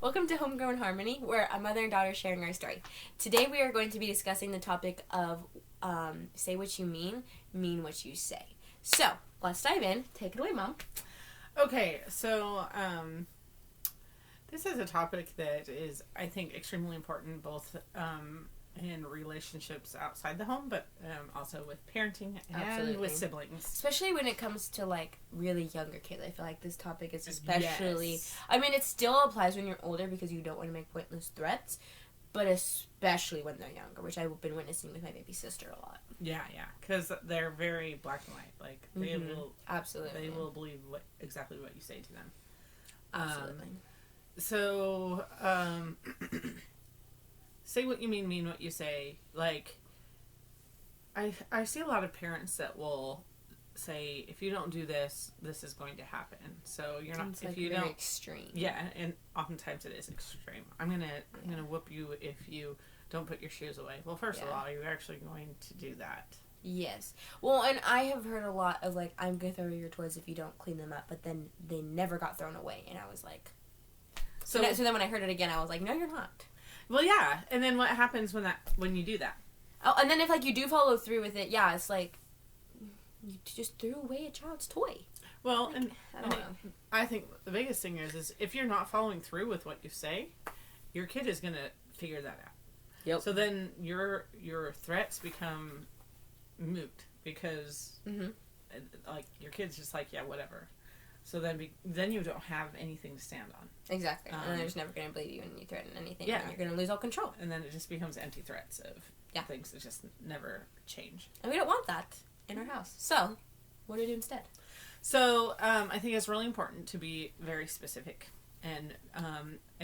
Welcome to Homegrown Harmony, where a mother and daughter are sharing our story. Today we are going to be discussing the topic of say what you mean what you say. So, let's dive in. Take it away, Mom. Okay, so this is a topic that is, I think, extremely important both in relationships outside the home, but also with parenting and Absolutely. with siblings. Especially when it comes to, like, really younger kids. I feel like this topic is especially... Yes. I mean, it still applies when you're older because you don't want to make pointless threats, but especially when they're younger, which I've been witnessing with my baby sister a lot. Yeah, because they're very black and white. Like, they will... Absolutely. They will believe exactly what you say to them. Absolutely. So, say what you mean what you say. Like, I see a lot of parents that will say, if you don't do this, this is going to happen. So you're not, it's if like you very don't, extreme. yeah, and oftentimes it is extreme. I'm gonna whoop you if you don't put your shoes away. Well, first of all, you're actually going to do that. Yes. Well, and I have heard a lot of, like, I'm going to throw your toys if you don't clean them up, but then they never got thrown away, and I was like... So then when I heard it again, I was like, no, you're not. Well, yeah, and then what happens when you do that? Oh, and then if, like, you do follow through with it, yeah, it's like, you just threw away a child's toy. Well, like, and I don't know. I think the biggest thing is if you're not following through with what you say, your kid is going to figure that out. Yep. So then your threats become moot because like your kid's just like, yeah, whatever. So then you don't have anything to stand on. Exactly. And then they're just never going to believe you when you threaten anything. Yeah. And you're going to lose all control. And then it just becomes empty threats of things that just never change. And we don't want that in our house. So, what do we do instead? So, I think it's really important to be very specific and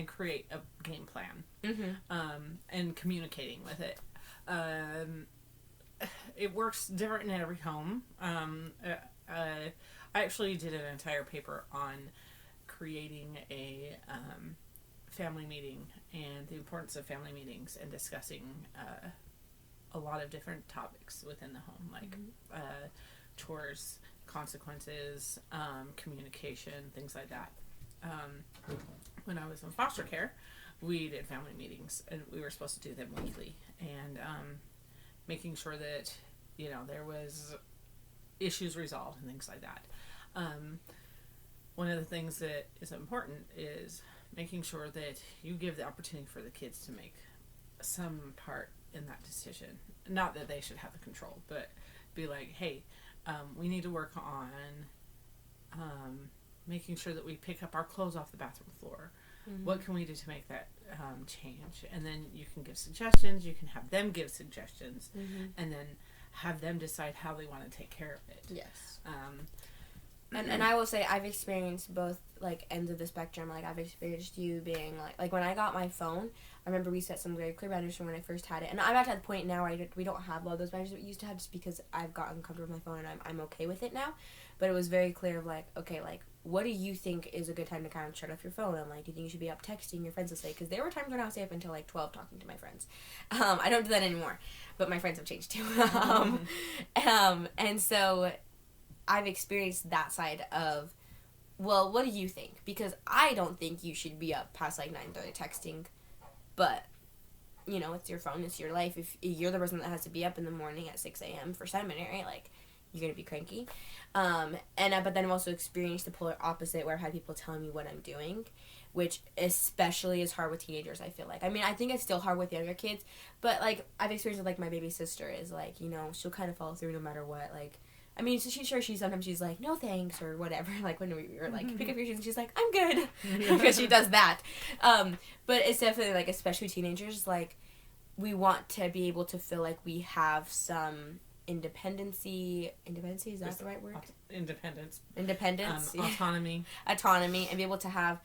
create a game plan and communicating with it. It works different in every home. I actually did an entire paper on creating a family meeting and the importance of family meetings and discussing a lot of different topics within the home, like chores, consequences, communication, things like that. When I was in foster care, we did family meetings, and we were supposed to do them weekly, and making sure that, there was issues resolved and things like that. One of the things that is important is making sure that you give the opportunity for the kids to make some part in that decision. Not that they should have the control, but be like, hey, we need to work on making sure that we pick up our clothes off the bathroom floor. Mm-hmm. What can we do to make that change? And then you can give suggestions, you can have them give suggestions, and then have them decide how they want to take care of it. Yes. And I will say I've experienced both, like, ends of the spectrum. Like, I've experienced you being, like when I got my phone, I remember we set some very clear boundaries from when I first had it. And I'm at the point now where we don't have all those boundaries that we used to have just because I've gotten comfortable with my phone and I'm okay with it now. But it was very clear of, like, okay, like, what do you think is a good time to kind of shut off your phone? I'm like, do you think you should be up texting your friends this late? Because there were times when I was stay up until, like, 12 talking to my friends. I don't do that anymore. But my friends have changed, too. And so I've experienced that side of, well, what do you think? Because I don't think you should be up past, like, 9:30 texting. But, it's your phone, it's your life. If you're the person that has to be up in the morning at 6 a.m. for seminary, like, you're going to be cranky. But then I've also experienced the polar opposite where I've had people telling me what I'm doing, which especially is hard with teenagers, I feel like. I mean, I think it's still hard with younger kids, but, like, I've experienced with, like, my baby sister is, like, she'll kind of follow through no matter what. Like, I mean, so sometimes she's like, no thanks, or whatever, like, when we were, like, pick up your shoes, and she's like, I'm good, because she does that. But it's definitely, like, especially teenagers, like, we want to be able to feel like we have some independency, is that the right word? Independence, autonomy, and be able to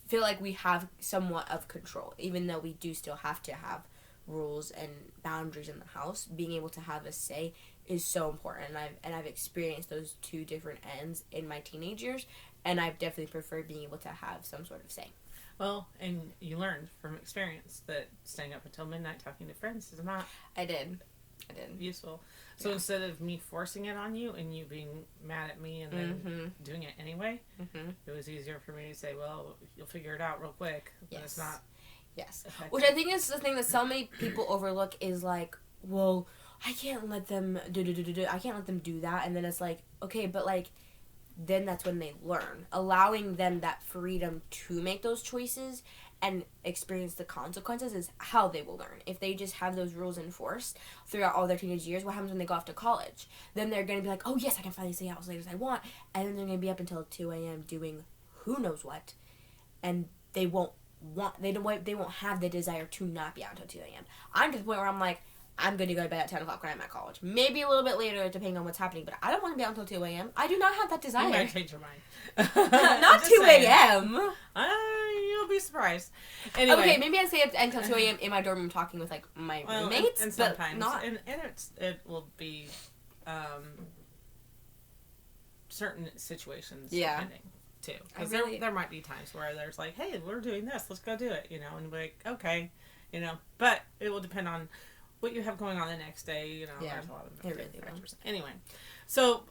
feel like we have somewhat of control, even though we do still have to have rules and boundaries in the house. Being able to have a say is so important, and I've experienced those two different ends in my teenage years, and I've definitely preferred being able to have some sort of say. Well, and you learned from experience that staying up until midnight talking to friends is not... I did. I did. useful. So Yeah. instead of me forcing it on you and you being mad at me and then doing it anyway, it was easier for me to say, well, you'll figure it out real quick. But it's not. Yes. effective. Which I think is the thing that so many people overlook is like, well, I can't let them do. I can't let them do that. And then it's like, okay, but like, then that's when they learn. Allowing them that freedom to make those choices and experience the consequences is how they will learn. If they just have those rules enforced throughout all their teenage years, what happens when they go off to college? Then they're going to be like, oh yes, I can finally stay out as late as I want. And then they're going to be up until 2 a.m. doing who knows what. And they won't have the desire to not be out until 2 a.m. I'm to the point where I'm like, I'm going to go to bed at 10 o'clock when I'm at college. Maybe a little bit later, depending on what's happening, but I don't want to be out until 2 a.m. I do not have that desire. You might change your mind. Not 2 a.m. You'll be surprised. Anyway. Okay, maybe I stay up until 2 a.m. in my dorm room talking with, like, my roommates, and but sometimes, not... And it will be certain situations depending, too. Because there might be times where there's like, hey, we're doing this, let's go do it, and be like, okay, but it will depend on what you have going on the next day, there's a lot of factors. Anyway, so,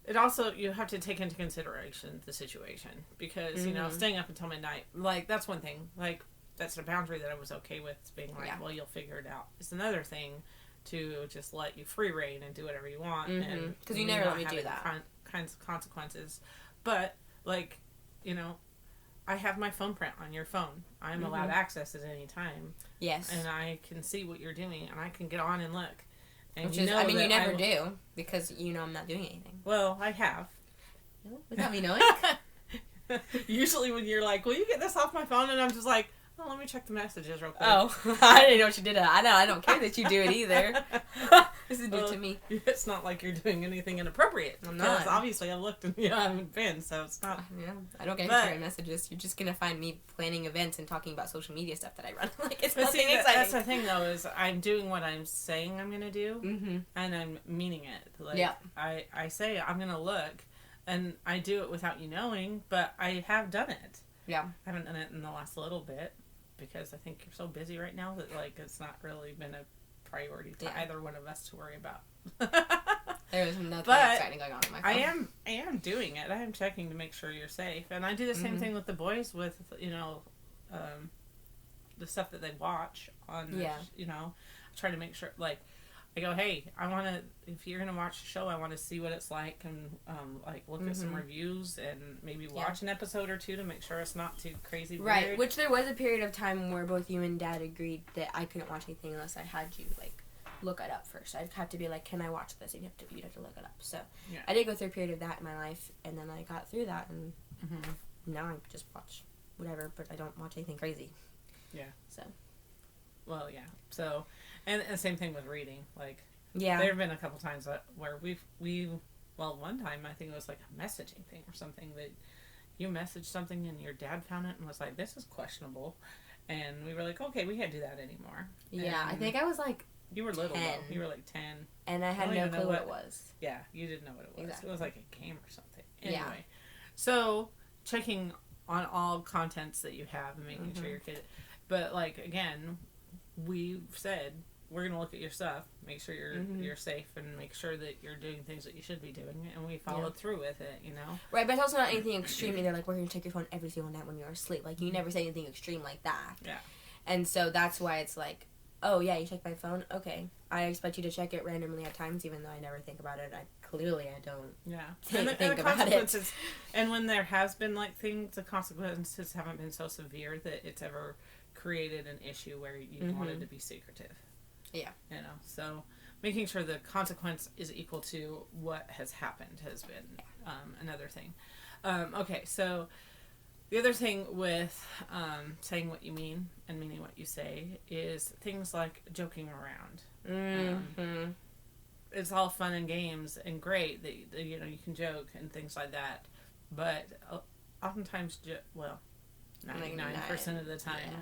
it also, you have to take into consideration the situation, because, staying up until midnight, like, that's one thing, like, that's a boundary that I was okay with, being like, well, you'll figure it out. It's another thing to just let you free reign and do whatever you want, and because you never let me do that. Kinds of consequences, but, like, I have my phone print on your phone. I'm allowed access at any time. Yes. And I can see what you're doing, and I can get on and look. And which is, I mean, you never do, because I'm not doing anything. Well, I have. No, without me knowing? Usually when you're like, will you get this off my phone? And I'm just like, oh, let me check the messages real quick. Oh, I didn't know what you did. I don't care that you do it either. This is new to me. It's not like you're doing anything inappropriate. I'm not. Because obviously I looked and I haven't been, so it's not. Yeah, I don't get Instagram messages. You're just going to find me planning events and talking about social media stuff that I run. Like, it's nothing exciting. That's the thing, though, is I'm doing what I'm saying I'm going to do, and I'm meaning it. Like, I say I'm going to look, and I do it without you knowing, but I have done it. Yeah. I haven't done it in the last little bit, because I think you're so busy right now that, like, it's not really been a priority to either one of us to worry about. There was nothing exciting going on in my phone. I am doing it. I am checking to make sure you're safe. And I do the same thing with the boys with, the stuff that they watch on, I try to make sure, like, I go, hey, if you're going to watch a show, I want to see what it's like, and, look at some reviews, and maybe watch an episode or two to make sure it's not too crazy weird. Right, which there was a period of time where both you and Dad agreed that I couldn't watch anything unless I had you, like, look it up first. I'd have to be like, can I watch this? You'd have to look it up. So, I did go through a period of that in my life, and then I got through that, and now I just watch whatever, but I don't watch anything crazy. Yeah. So. Well, yeah. So, and same thing with reading. Like, there have been a couple times where one time I think it was like a messaging thing or something that you messaged something and your dad found it and was like, this is questionable. And we were like, okay, we can't do that anymore. Yeah, and I think I was like, you were little 10. though. You were like 10. And I had no clue what it was. Yeah, you didn't know what it was. Exactly. It was like a game or something. Anyway. So, checking on all contents that you have and making sure your kid... But, like, again, we've said, we're going to look at your stuff, make sure you're safe, and make sure that you're doing things that you should be doing, and we followed through with it, Right, but it's also not anything extreme either. Like, we're going to check your phone every single night when you're asleep. Like, you never say anything extreme like that. Yeah. And so that's why it's like, oh, yeah, you check my phone? Okay. I expect you to check it randomly at times, even though I never think about it. I don't think about it. And when there has been, like, things, the consequences haven't been so severe that it's ever created an issue where you wanted to be secretive. Yeah. So making sure the consequence is equal to what has happened has been another thing. Okay, so the other thing with saying what you mean and meaning what you say is things like joking around. It's all fun and games and great that you can joke and things like that, but oftentimes, 99% of the time,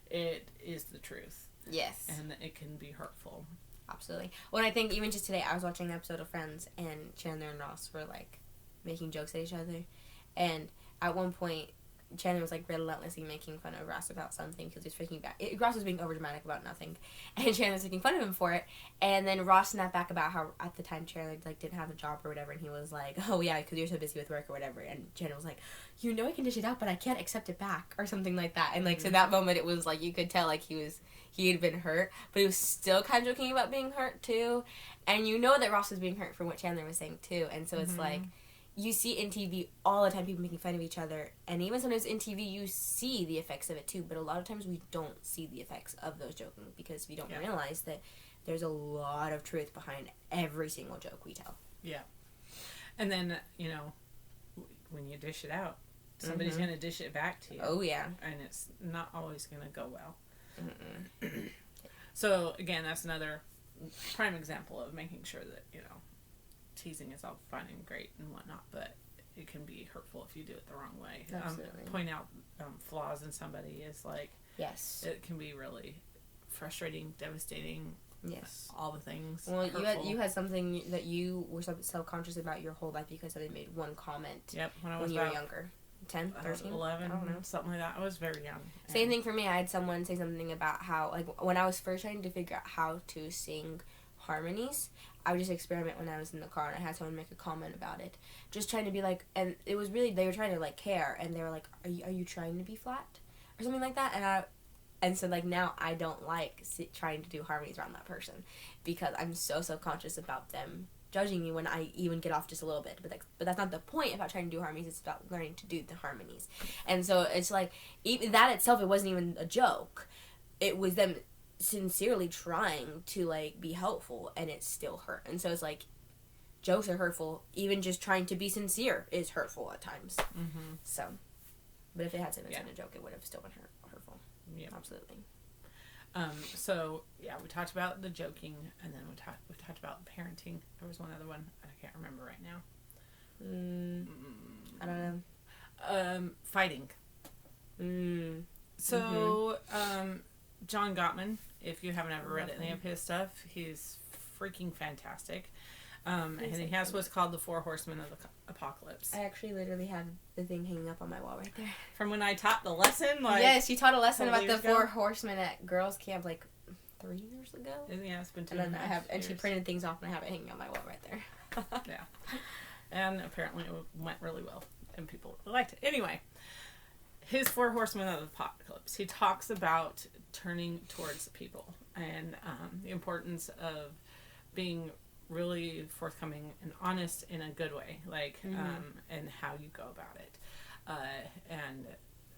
it is the truth. Yes. And it can be hurtful. Absolutely. Well, I think even just today, I was watching an episode of Friends, and Chandler and Ross were, like, making jokes at each other. And at one point, Chandler was like relentlessly making fun of Ross about something because he was freaking back. Ross was being overdramatic about nothing, and Chandler was making fun of him for it. And then Ross snapped back about how at the time Chandler like didn't have a job or whatever, and he was like, "Oh yeah, because you're so busy with work or whatever." And Chandler was like, "You know I can dish it out, but I can't accept it back," or something like that. And like so that moment, it was like you could tell like he had been hurt, but he was still kind of joking about being hurt too. And you know that Ross was being hurt from what Chandler was saying too. And so it's like. You see in TV all the time people making fun of each other, and even sometimes in TV you see the effects of it too, but a lot of times we don't see the effects of those joking because we don't realize that there's a lot of truth behind every single joke we tell. Yeah. And then, you know, when you dish it out, somebody's going to dish it back to you. Oh, yeah. And it's not always going to go well. So, again, that's another prime example of making sure that, you know, teasing is all fine and great and whatnot, but it can be hurtful if you do it the wrong way. Absolutely. Point out flaws in somebody is like, yes, it can be really frustrating, devastating. Yes, all the things. Well, hurtful. you had something that you were self-conscious about your whole life because somebody made one comment. Yep, when you were younger. 10, 13? 11, I don't know. Something like that. I was very young. Same thing for me. I had someone say something about how, like, when I was first trying to figure out how to sing harmonies, I would just experiment when I was in the car, and I had someone make a comment about it. Just trying to be like, and it was really, they were trying to, like, care, and they were like, are you trying to be flat? Or something like that, and so, like, now I don't like trying to do harmonies around that person, because I'm so self-conscious about them judging me when I even get off just a little bit. But that's not the point about trying to do harmonies. It's about learning to do the harmonies. And so it's like, even that itself, it wasn't even a joke. It was them sincerely trying to, like, be helpful, and it still hurt. And so it's like, jokes are hurtful. Even just trying to be sincere is hurtful at times. Mm-hmm. So, but if it had been a joke, it would have still been hurtful. Yeah, absolutely. So yeah, we talked about the joking, and then we talked about parenting. There was one other one I can't remember right now. I don't know. Fighting. So John Gottman, if you haven't ever read any of his stuff, he's freaking fantastic. And he has what's called the 4 Horsemen of the Apocalypse. I actually literally have the thing hanging up on my wall right there. From when I taught the lesson? Like, yes, you taught a lesson about the 4 Horsemen at girls' camp like 3 years ago. Yeah, it's been 2 and then years. And she printed things off, and I have it hanging on my wall right there. Yeah. And apparently it went really well, and people liked it. Anyway, his 4 Horsemen of the Apocalypse, he talks about turning towards people and the importance of being really forthcoming and honest in a good way, like, and how you go about it. And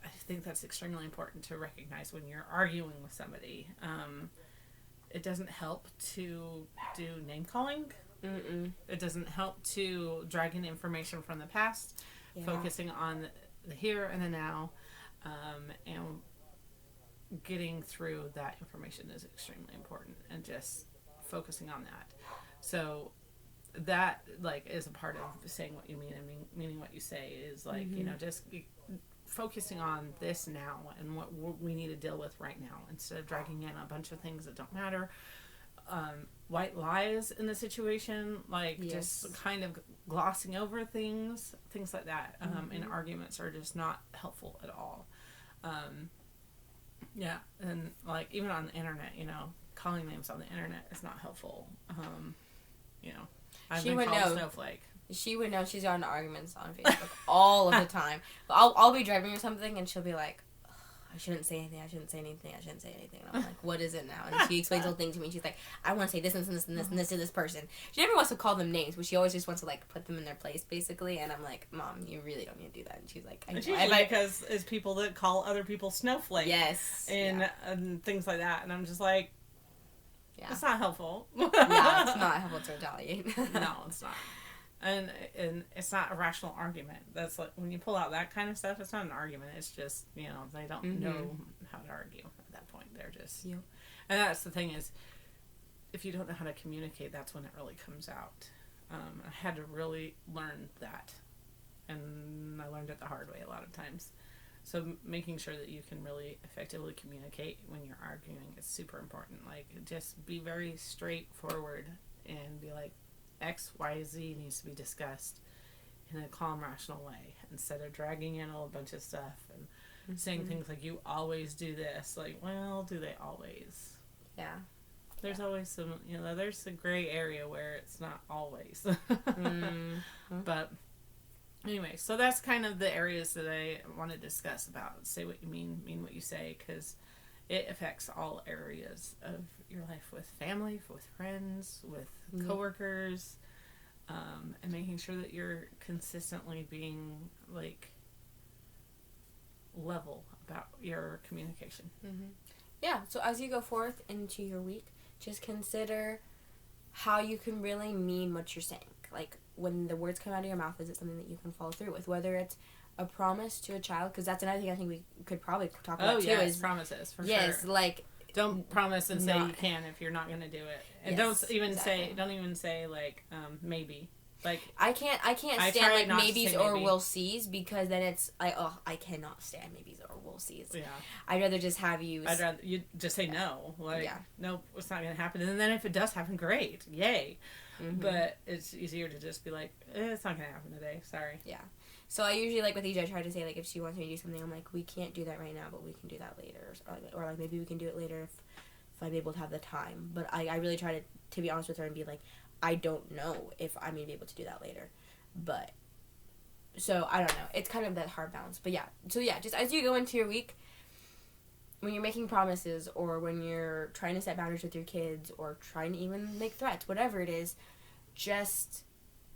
I think that's extremely important to recognize when you're arguing with somebody. It doesn't help to do name calling. It doesn't help to drag in information from the past, focusing on the here and the now, and getting through that information is extremely important, and just focusing on that. So that, like, is a part of saying what you mean and meaning what you say, is like, you know, just focusing on this now and what we need to deal with right now, instead of dragging in a bunch of things that don't matter. White lies in the situation, like, just kind of glossing over things like that, in arguments are just not helpful at all. Yeah, and, like, even on the internet, you know, calling names on the internet is not helpful. You know, I've been called a snowflake. She would know. She's gotten arguments on Facebook all of the time. But I'll be driving or something, and she'll be like, I shouldn't say anything. And I'm like, what is it now? And she explains the whole thing to me. And she's like, I want to say this and this and this and this to this person. She never wants to call them names, but she always just wants to, like, put them in their place, basically. And I'm like, Mom, you really don't need to do that. And she's like, it's usually because it's people that call other people snowflakes. Yes. And things like that. And I'm just like, it's not helpful. Yeah, it's not helpful to retaliate. No, it's not. And it's not a rational argument. That's like, when you pull out that kind of stuff, it's not an argument. It's just, you know, they don't know how to argue at that point. They're just, and that's the thing, is, if you don't know how to communicate, that's when it really comes out. I had to really learn that, and I learned it the hard way a lot of times. So making sure that you can really effectively communicate when you're arguing is super important. Like, just be very straightforward and be like, X, Y, Z needs to be discussed. in a calm, rational way instead of dragging in a whole bunch of stuff and saying things like, you always do this. Like, well, do they always? Yeah. There's always some, there's a gray area where it's not always. But anyway, so that's kind of the areas that I want to discuss about. Say what you mean what you say, because it affects all areas of your life, with family, with friends, with coworkers, and making sure that you're consistently being, like, level about your communication. Yeah, so as you go forth into your week, just consider how you can really mean what you're saying. Like, when the words come out of your mouth, is it something that you can follow through with? Whether it's a promise to a child, because that's another thing I think we could probably talk about too. Is promises, for sure. Yes, like, don't promise and say you can if you're not going to do it, and don't even say like maybe. Like, I can't stand like maybes or will sees, because then it's like, oh, I cannot stand maybes or will sees. Yeah. I'd rather just have you. I'd rather you just say no. Like, nope, it's not going to happen. And then if it does happen, great, yay. But it's easier to just be like, it's not going to happen today. Sorry. Yeah. So I usually, like, with EJ, I try to say, like, if she wants me to do something, I'm like, we can't do that right now, but we can do that later. Or like maybe we can do it later if I'm able to have the time. But I really try to be honest with her and be like, I don't know if I'm going to be able to do that later. But, so, I don't know. It's kind of that hard balance. But yeah. So yeah, just as you go into your week, when you're making promises, or when you're trying to set boundaries with your kids, or trying to even make threats, whatever it is, just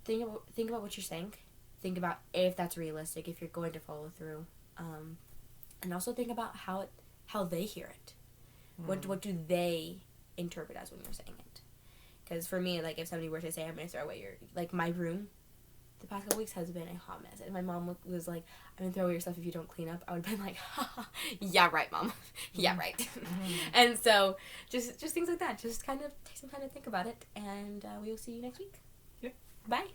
think about what you're saying. Think about if that's realistic, if you're going to follow through. And also think about how they hear it. What do they interpret as when you're saying it? Because for me, like, if somebody were to say, I'm going to throw away like, my room, the past couple weeks has been a hot mess. And my mom was like, I'm going to throw away your stuff if you don't clean up. I would have been like, yeah, right, Mom. Yeah, right. And so, just things like that. Just kind of take some time to think about it. And we will see you next week. Yep. Bye.